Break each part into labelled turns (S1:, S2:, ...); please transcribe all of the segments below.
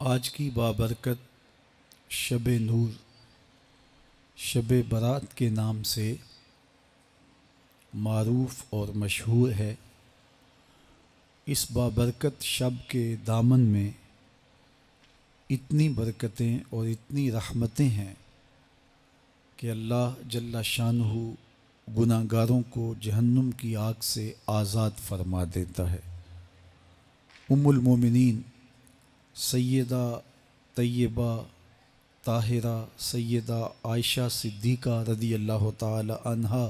S1: آج کی بابرکت شب نور، شب برات کے نام سے معروف اور مشہور ہے۔ اس بابرکت شب کے دامن میں اتنی برکتیں اور اتنی رحمتیں ہیں کہ اللہ جل شانہ گناہ گاروں کو جہنم کی آگ سے آزاد فرما دیتا ہے۔ ام المومنین سیدہ طیبہ طاہرہ سیدہ عائشہ صدیقہ رضی اللہ تعالی عنہا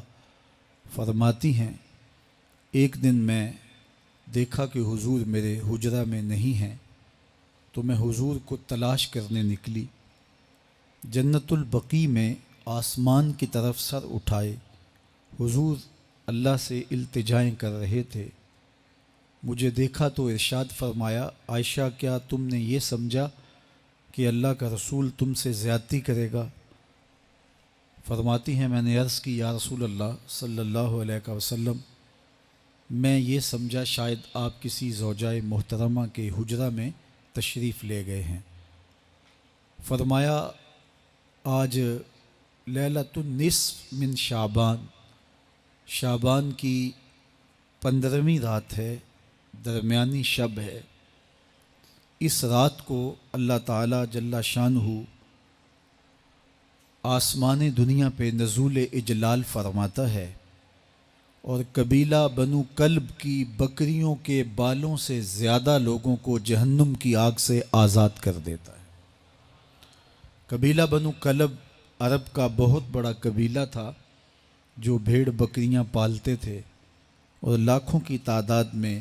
S1: فرماتی ہیں، ایک دن میں دیکھا کہ حضور میرے حجرہ میں نہیں ہیں، تو میں حضور کو تلاش کرنے نکلی۔ جنت البقیع میں آسمان کی طرف سر اٹھائے حضور اللہ سے التجائیں کر رہے تھے۔ مجھے دیکھا تو ارشاد فرمایا، عائشہ کیا تم نے یہ سمجھا کہ اللہ کا رسول تم سے زیادتی کرے گا؟ فرماتی ہیں میں نے عرض کی یا رسول اللہ صلی اللہ علیہ وسلم، میں یہ سمجھا شاید آپ کسی زوجائے محترمہ کے حجرہ میں تشریف لے گئے ہیں۔ فرمایا آج لیلۃ النصف من شعبان، شعبان کی 15ویں رات ہے، درمیانی شب ہے۔ اس رات کو اللہ تعالیٰ جل شانہ آسمان دنیا پہ نزول اجلال فرماتا ہے اور قبیلہ بنو کلب کی بکریوں کے بالوں سے زیادہ لوگوں کو جہنم کی آگ سے آزاد کر دیتا ہے۔ قبیلہ بنو کلب عرب کا بہت بڑا قبیلہ تھا جو بھیڑ بکریاں پالتے تھے اور لاکھوں کی تعداد میں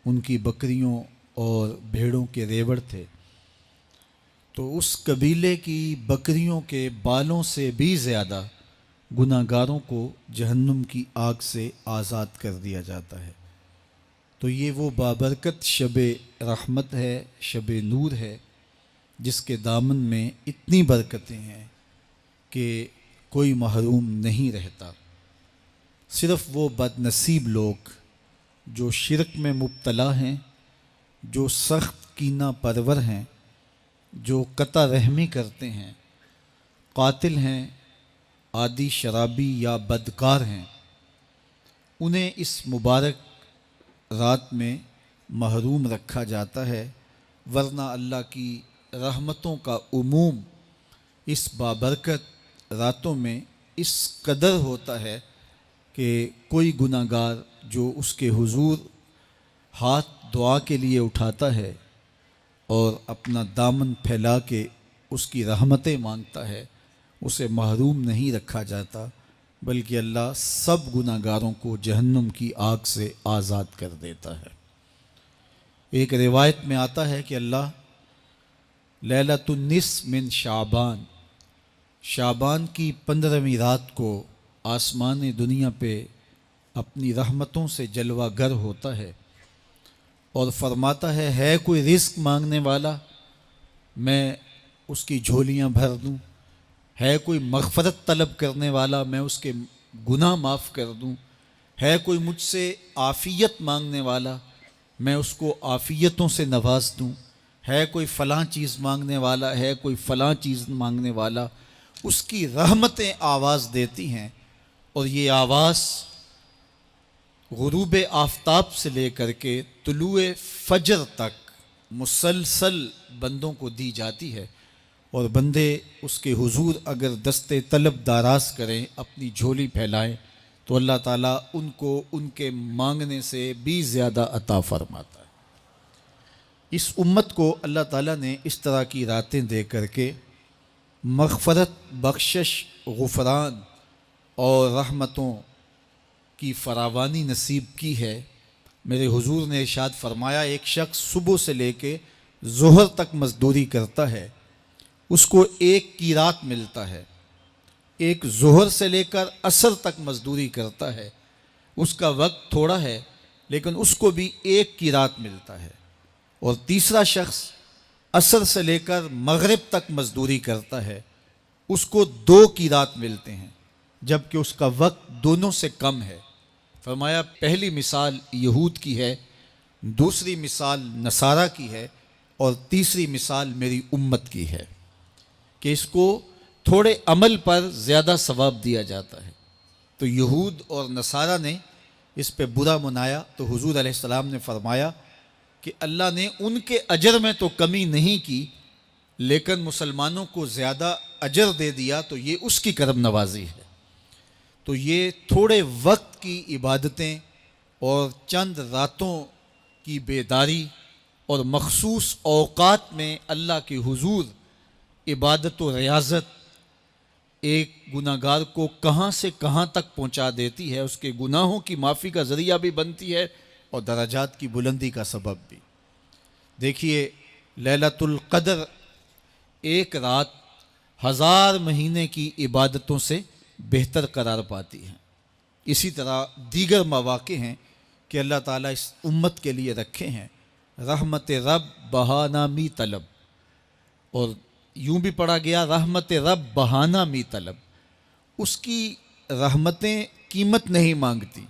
S1: ان کی بکریوں اور بھیڑوں کے ریوڑ تھے۔ تو اس قبیلے کی بکریوں کے بالوں سے بھی زیادہ گناہ گاروں کو جہنم کی آگ سے آزاد کر دیا جاتا ہے۔ تو یہ وہ بابرکت شب رحمت ہے، شب نور ہے، جس کے دامن میں اتنی برکتیں ہیں کہ کوئی محروم نہیں رہتا۔ صرف وہ بد نصیب لوگ جو شرک میں مبتلا ہیں، جو سخت کینہ پرور ہیں، جو قطع رحمی کرتے ہیں، قاتل ہیں، عادی شرابی یا بدکار ہیں، انہیں اس مبارک رات میں محروم رکھا جاتا ہے، ورنہ اللہ کی رحمتوں کا عموم اس بابرکت راتوں میں اس قدر ہوتا ہے کہ کوئی گناہ گار جو اس کے حضور ہاتھ دعا کے لیے اٹھاتا ہے اور اپنا دامن پھیلا کے اس کی رحمتیں مانگتا ہے، اسے محروم نہیں رکھا جاتا، بلکہ اللہ سب گناہ گاروں کو جہنم کی آگ سے آزاد کر دیتا ہے۔ ایک روایت میں آتا ہے کہ اللہ لیلۃ النصف من شعبان، شعبان کی 15ویں رات کو آسمان دنیا پہ اپنی رحمتوں سے جلوہ گر ہوتا ہے اور فرماتا ہے کوئی رزق مانگنے والا، میں اس کی جھولیاں بھر دوں، ہے کوئی مغفرت طلب کرنے والا، میں اس کے گناہ معاف کر دوں، ہے کوئی مجھ سے عافیت مانگنے والا، میں اس کو عافیتوں سے نواز دوں، ہے کوئی فلاں چیز مانگنے والا، ہے کوئی فلاں چیز مانگنے والا، اس کی رحمتیں آواز دیتی ہیں اور یہ آواز غروب آفتاب سے لے کر کے طلوع فجر تک مسلسل بندوں کو دی جاتی ہے، اور بندے اس کے حضور اگر دست طلب دراز کریں، اپنی جھولی پھیلائیں، تو اللہ تعالیٰ ان کو ان کے مانگنے سے بھی زیادہ عطا فرماتا ہے۔ اس امت کو اللہ تعالیٰ نے اس طرح کی راتیں دے کر کے مغفرت، بخشش، غفران اور رحمتوں کی فراوانی نصیب کی ہے۔ میرے حضور نے ارشاد فرمایا ایک شخص صبح سے لے کے ظہر تک مزدوری کرتا ہے، اس کو ایک قیراط ملتا ہے۔ ایک ظہر سے لے کر عصر تک مزدوری کرتا ہے، اس کا وقت تھوڑا ہے لیکن اس کو بھی ایک قیراط ملتا ہے۔ اور تیسرا شخص عصر سے لے کر مغرب تک مزدوری کرتا ہے، اس کو 2 قیراط ملتے ہیں، جبکہ اس کا وقت دونوں سے کم ہے۔ فرمایا پہلی مثال یہود کی ہے، دوسری مثال نصارہ کی ہے، اور تیسری مثال میری امت کی ہے کہ اس کو تھوڑے عمل پر زیادہ ثواب دیا جاتا ہے۔ تو یہود اور نصارہ نے اس پہ برا منایا تو حضور علیہ السلام نے فرمایا کہ اللہ نے ان کے اجر میں تو کمی نہیں کی، لیکن مسلمانوں کو زیادہ اجر دے دیا، تو یہ اس کی کرم نوازی ہے۔ تو یہ تھوڑے وقت کی عبادتیں اور چند راتوں کی بیداری اور مخصوص اوقات میں اللہ کے حضور عبادت و ریاضت ایک گناہ گار کو کہاں سے کہاں تک پہنچا دیتی ہے، اس کے گناہوں کی معافی کا ذریعہ بھی بنتی ہے اور درجات کی بلندی کا سبب بھی۔ دیکھیے، لیلۃ القدر ایک رات 1000 مہینے کی عبادتوں سے بہتر قرار پاتی ہے۔ اسی طرح دیگر مواقع ہیں کہ اللہ تعالیٰ اس امت کے لیے رکھے ہیں، رحمت رب بہانہ می طلب، اور یوں بھی پڑھا گیا رحمت رب بہانہ می طلب۔ اس کی رحمتیں قیمت نہیں مانگتی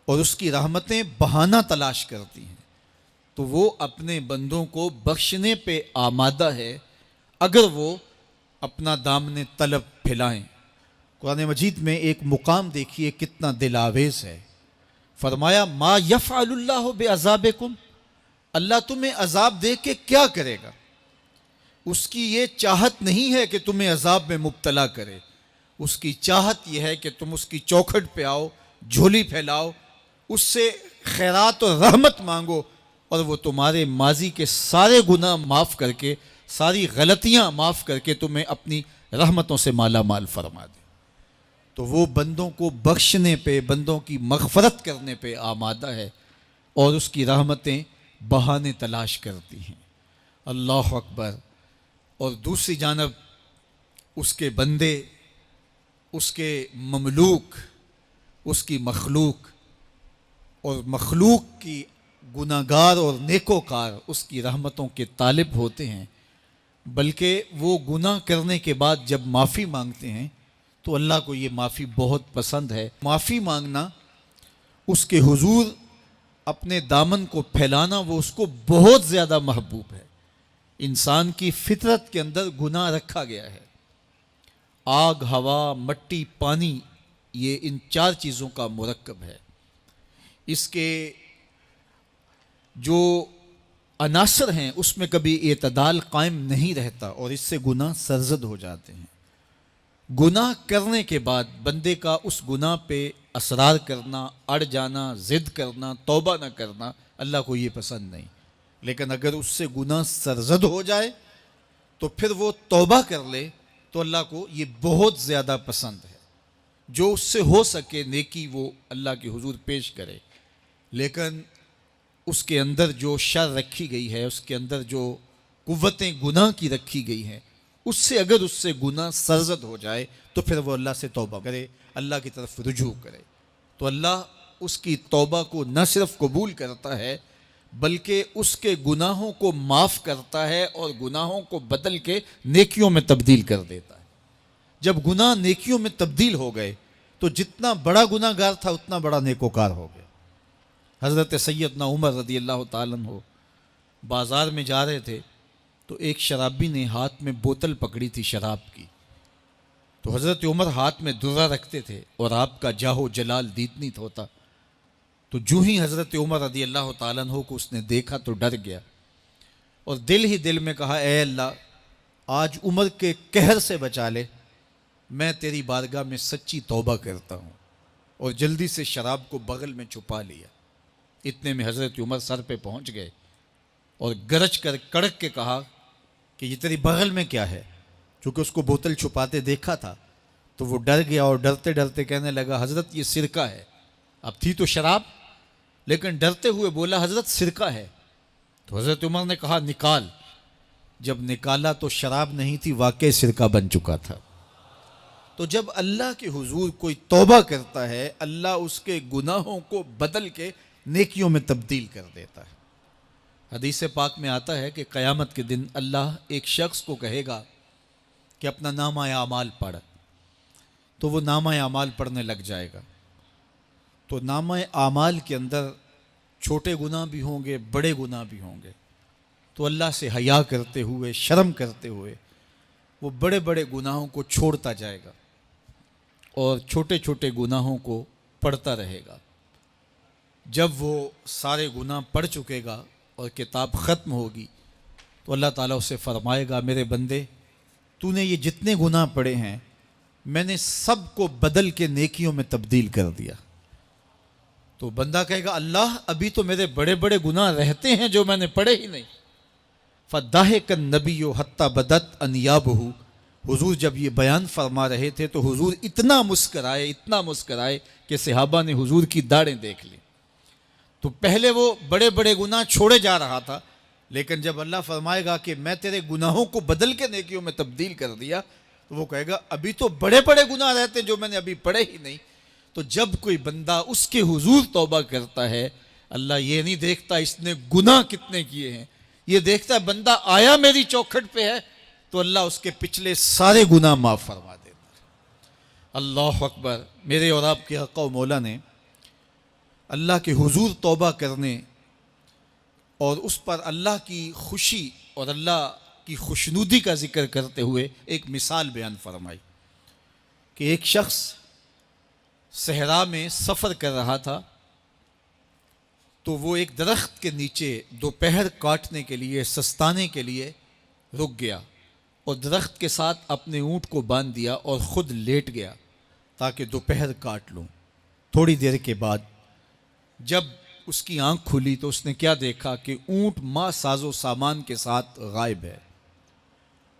S1: اور اس کی رحمتیں بہانہ تلاش کرتی ہیں، تو وہ اپنے بندوں کو بخشنے پہ آمادہ ہے اگر وہ اپنا دامن طلب پھیلائیں۔ قرآن مجید میں ایک مقام دیکھیے کتنا دل آویز ہے، فرمایا ما یفعل اللہ بعذابکم، اللہ تمہیں عذاب دے کے کیا کرے گا؟ اس کی یہ چاہت نہیں ہے کہ تمہیں عذاب میں مبتلا کرے، اس کی چاہت یہ ہے کہ تم اس کی چوکھٹ پہ آؤ، جھولی پھیلاؤ، اس سے خیرات و رحمت مانگو، اور وہ تمہارے ماضی کے سارے گناہ معاف کر کے، ساری غلطیاں معاف کر کے تمہیں اپنی رحمتوں سے مالا مال فرما دے۔ تو وہ بندوں کو بخشنے پہ، بندوں کی مغفرت کرنے پہ آمادہ ہے اور اس کی رحمتیں بہانے تلاش کرتی ہیں۔ اللہ اکبر۔ اور دوسری جانب اس کے بندے، اس کے مملوک، اس کی مخلوق، اور مخلوق کی گناہ گار اور نیکوکار اس کی رحمتوں کے طالب ہوتے ہیں، بلکہ وہ گناہ کرنے کے بعد جب معافی مانگتے ہیں تو اللہ کو یہ معافی بہت پسند ہے۔ معافی مانگنا، اس کے حضور اپنے دامن کو پھیلانا، وہ اس کو بہت زیادہ محبوب ہے۔ انسان کی فطرت کے اندر گناہ رکھا گیا ہے۔ آگ، ہوا، مٹی، پانی، یہ ان 4 چیزوں کا مرکب ہے۔ اس کے جو عناصر ہیں اس میں کبھی اعتدال قائم نہیں رہتا اور اس سے گناہ سرزد ہو جاتے ہیں۔ گناہ کرنے کے بعد بندے کا اس گناہ پہ اصرار کرنا، اڑ جانا، ضد کرنا، توبہ نہ کرنا، اللہ کو یہ پسند نہیں۔ لیکن اگر اس سے گناہ سرزد ہو جائے تو پھر وہ توبہ کر لے تو اللہ کو یہ بہت زیادہ پسند ہے۔ جو اس سے ہو سکے نیکی وہ اللہ کے حضور پیش کرے، لیکن اس کے اندر جو شر رکھی گئی ہے، اس کے اندر جو قوتیں گناہ کی رکھی گئی ہیں، اس سے اگر اس سے گناہ سرزد ہو جائے تو پھر وہ اللہ سے توبہ کرے، اللہ کی طرف رجوع کرے، تو اللہ اس کی توبہ کو نہ صرف قبول کرتا ہے بلکہ اس کے گناہوں کو معاف کرتا ہے اور گناہوں کو بدل کے نیکیوں میں تبدیل کر دیتا ہے۔ جب گناہ نیکیوں میں تبدیل ہو گئے تو جتنا بڑا گناہ گار تھا اتنا بڑا نیکوکار ہو گیا۔ حضرت سیدنا عمر رضی اللہ تعالیٰ عنہ بازار میں جا رہے تھے تو ایک شرابی نے ہاتھ میں بوتل پکڑی تھی شراب کی، تو حضرت عمر ہاتھ میں درہ رکھتے تھے اور آپ کا جاہ و جلال دیدنیت ہوتا، تو جو ہی حضرت عمر رضی اللہ تعالیٰ عنہ کو اس نے دیکھا تو ڈر گیا اور دل ہی دل میں کہا، اے اللہ آج عمر کے قہر سے بچا لے، میں تیری بارگاہ میں سچی توبہ کرتا ہوں، اور جلدی سے شراب کو بغل میں چھپا لیا۔ اتنے میں حضرت عمر سر پہ پہنچ گئے اور گرج کر کڑک کے کہا کہ یہ تیری بغل میں کیا ہے؟ چونکہ اس کو بوتل چھپاتے دیکھا تھا تو وہ ڈر گیا اور ڈرتے ڈرتے کہنے لگا، حضرت یہ سرکہ ہے۔ اب تھی تو شراب، لیکن ڈرتے ہوئے بولا، حضرت سرکہ ہے۔ تو حضرت عمر نے کہا، نکال۔ جب نکالا تو شراب نہیں تھی، واقعی سرکہ بن چکا تھا۔ تو جب اللہ کے حضور کوئی توبہ کرتا ہے، اللہ اس کے گناہوں کو بدل کے نیکیوں میں تبدیل کر دیتا ہے۔ حدیث پاک میں آتا ہے کہ قیامت کے دن اللہ ایک شخص کو کہے گا کہ اپنا نامہ اعمال پڑھ، تو وہ نامہ اعمال پڑھنے لگ جائے گا۔ تو نامہ اعمال کے اندر چھوٹے گناہ بھی ہوں گے، بڑے گناہ بھی ہوں گے، تو اللہ سے حیا کرتے ہوئے، شرم کرتے ہوئے وہ بڑے بڑے گناہوں کو چھوڑتا جائے گا اور چھوٹے چھوٹے گناہوں کو پڑھتا رہے گا۔ جب وہ سارے گناہ پڑھ چکے گا اور کتاب ختم ہوگی تو اللہ تعالیٰ اسے فرمائے گا، میرے بندے تو نے یہ جتنے گناہ پڑھے ہیں میں نے سب کو بدل کے نیکیوں میں تبدیل کر دیا۔ تو بندہ کہے گا، اللہ ابھی تو میرے بڑے بڑے گناہ رہتے ہیں جو میں نے پڑھے ہی نہیں۔ فَضَحِكَ النَّبِيُّ حَتَّى بَدَتْ أَنْيَابُهُ، حضور جب یہ بیان فرما رہے تھے تو حضور اتنا مسکرائے کہ صحابہ نے حضور کی داڑھیں دیکھ لی۔ تو پہلے وہ بڑے بڑے گناہ چھوڑے جا رہا تھا، لیکن جب اللہ فرمائے گا کہ میں تیرے گناہوں کو بدل کے نیکیوں میں تبدیل کر دیا، تو وہ کہے گا ابھی تو بڑے بڑے گناہ رہتے جو میں نے ابھی پڑھے ہی نہیں۔ تو جب کوئی بندہ اس کے حضور توبہ کرتا ہے، اللہ یہ نہیں دیکھتا اس نے گناہ کتنے کیے ہیں، یہ دیکھتا ہے بندہ آیا میری چوکھٹ پہ ہے تو اللہ اس کے پچھلے سارے گناہ معاف فرما دیتا ہے۔ اللہ اکبر۔ میرے اور آپ کے آقا و مولا نے اللہ کے حضور توبہ کرنے اور اس پر اللہ کی خوشی اور اللہ کی خوشنودی کا ذکر کرتے ہوئے ایک مثال بیان فرمائی کہ ایک شخص صحرا میں سفر کر رہا تھا، تو وہ ایک درخت کے نیچے دوپہر کاٹنے کے لیے، سستانے کے لیے رک گیا اور درخت کے ساتھ اپنے اونٹ کو باندھ دیا اور خود لیٹ گیا تاکہ دوپہر کاٹ لوں۔ تھوڑی دیر کے بعد جب اس کی آنکھ کھلی تو اس نے کیا دیکھا کہ اونٹ ماں ساز و سامان کے ساتھ غائب ہے۔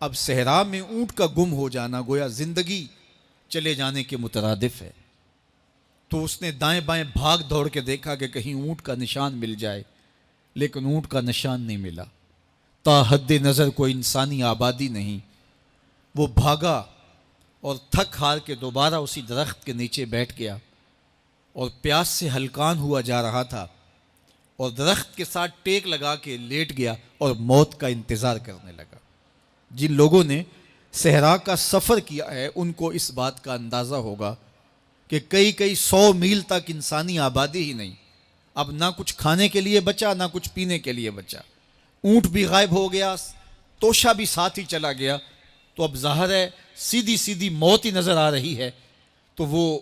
S1: اب صحرا میں اونٹ کا گم ہو جانا گویا زندگی چلے جانے کے مترادف ہے۔ تو اس نے دائیں بائیں بھاگ دوڑ کے دیکھا کہ کہیں اونٹ کا نشان مل جائے، لیکن اونٹ کا نشان نہیں ملا۔ تا حد نظر کوئی انسانی آبادی نہیں۔ وہ بھاگا اور تھک ہار کے دوبارہ اسی درخت کے نیچے بیٹھ گیا اور پیاس سے ہلکان ہوا جا رہا تھا اور درخت کے ساتھ ٹیک لگا کے لیٹ گیا اور موت کا انتظار کرنے لگا۔ جن لوگوں نے صحرا کا سفر کیا ہے ان کو اس بات کا اندازہ ہوگا کہ کئی 100 میل تک انسانی آبادی ہی نہیں، اب نہ کچھ کھانے کے لیے بچا نہ کچھ پینے کے لیے بچا، اونٹ بھی غائب ہو گیا، توشہ بھی ساتھ ہی چلا گیا، تو اب ظاہر ہے سیدھی موت ہی نظر آ رہی ہے۔ تو وہ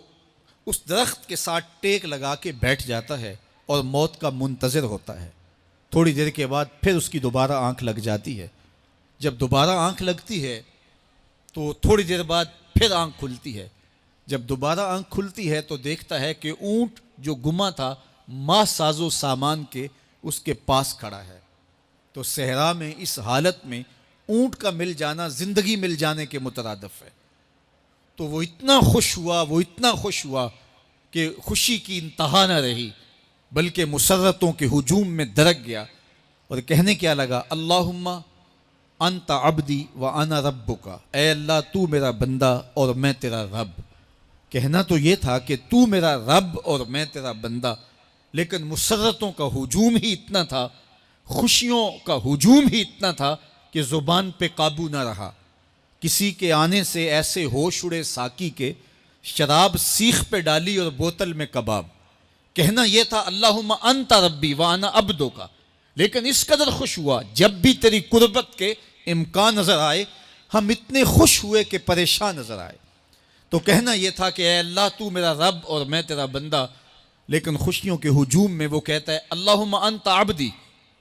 S1: اس درخت کے ساتھ ٹیک لگا کے بیٹھ جاتا ہے اور موت کا منتظر ہوتا ہے۔ تھوڑی دیر کے بعد پھر اس کی دوبارہ آنکھ لگ جاتی ہے۔ جب دوبارہ آنکھ لگتی ہے تو تھوڑی دیر بعد پھر آنکھ کھلتی ہے۔ جب دوبارہ آنکھ کھلتی ہے تو دیکھتا ہے کہ اونٹ جو گما تھا ماں ساز و سامان کے اس کے پاس کھڑا ہے۔ تو صحرا میں اس حالت میں اونٹ کا مل جانا زندگی مل جانے کے مترادف ہے۔ تو وہ اتنا خوش ہوا کہ خوشی کی انتہا نہ رہی، بلکہ مسرتوں کے ہجوم میں درک گیا اور کہنے کیا لگا، اللہم انت عبدی وانا ربک، اے اللہ تو میرا بندہ اور میں تیرا رب۔ کہنا تو یہ تھا کہ تو میرا رب اور میں تیرا بندہ، لیکن مسرتوں کا ہجوم ہی اتنا تھا، خوشیوں کا ہجوم ہی اتنا تھا کہ زبان پہ قابو نہ رہا۔ کسی کے آنے سے ایسے ہوش اڑے ساقی کے، شراب سیخ پہ ڈالی اور بوتل میں کباب۔ کہنا یہ تھا اللہم انت ربی وانا عبدک، لیکن اس قدر خوش ہوا جب بھی تیری قربت کے امکان نظر آئے ہم اتنے خوش ہوئے کہ پریشان نظر آئے۔ تو کہنا یہ تھا کہ اے اللہ تو میرا رب اور میں تیرا بندہ، لیکن خوشیوں کے ہجوم میں وہ کہتا ہے اللہم انت عبدی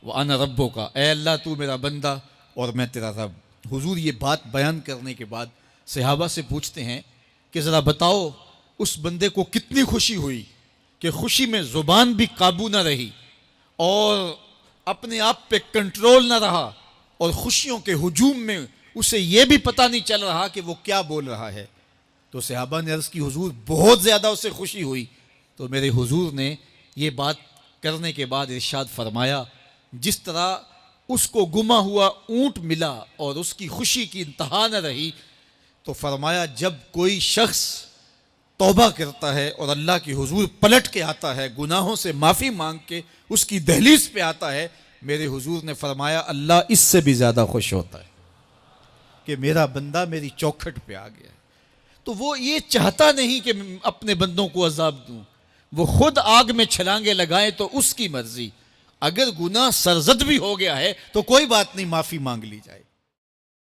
S1: وانا ربک، اے اللہ تو میرا بندہ اور میں تیرا رب۔ حضور یہ بات بیان کرنے کے بعد صحابہ سے پوچھتے ہیں کہ ذرا بتاؤ اس بندے کو کتنی خوشی ہوئی کہ خوشی میں زبان بھی قابو نہ رہی اور اپنے آپ پہ کنٹرول نہ رہا، اور خوشیوں کے ہجوم میں اسے یہ بھی پتہ نہیں چل رہا کہ وہ کیا بول رہا ہے۔ تو صحابہ نے عرض کی حضور بہت زیادہ اسے خوشی ہوئی۔ تو میرے حضور نے یہ بات کرنے کے بعد ارشاد فرمایا، جس طرح اس کو گما ہوا اونٹ ملا اور اس کی خوشی کی انتہا نہ رہی، تو فرمایا جب کوئی شخص توبہ کرتا ہے اور اللہ کی حضور پلٹ کے آتا ہے، گناہوں سے معافی مانگ کے اس کی دہلیز پہ آتا ہے، میرے حضور نے فرمایا اللہ اس سے بھی زیادہ خوش ہوتا ہے کہ میرا بندہ میری چوکھٹ پہ آ گیا ہے۔ تو وہ یہ چاہتا نہیں کہ اپنے بندوں کو عذاب دوں، وہ خود آگ میں چھلانگے لگائیں تو اس کی مرضی، اگر گناہ سرزد بھی ہو گیا ہے تو کوئی بات نہیں، معافی مانگ لی جائے.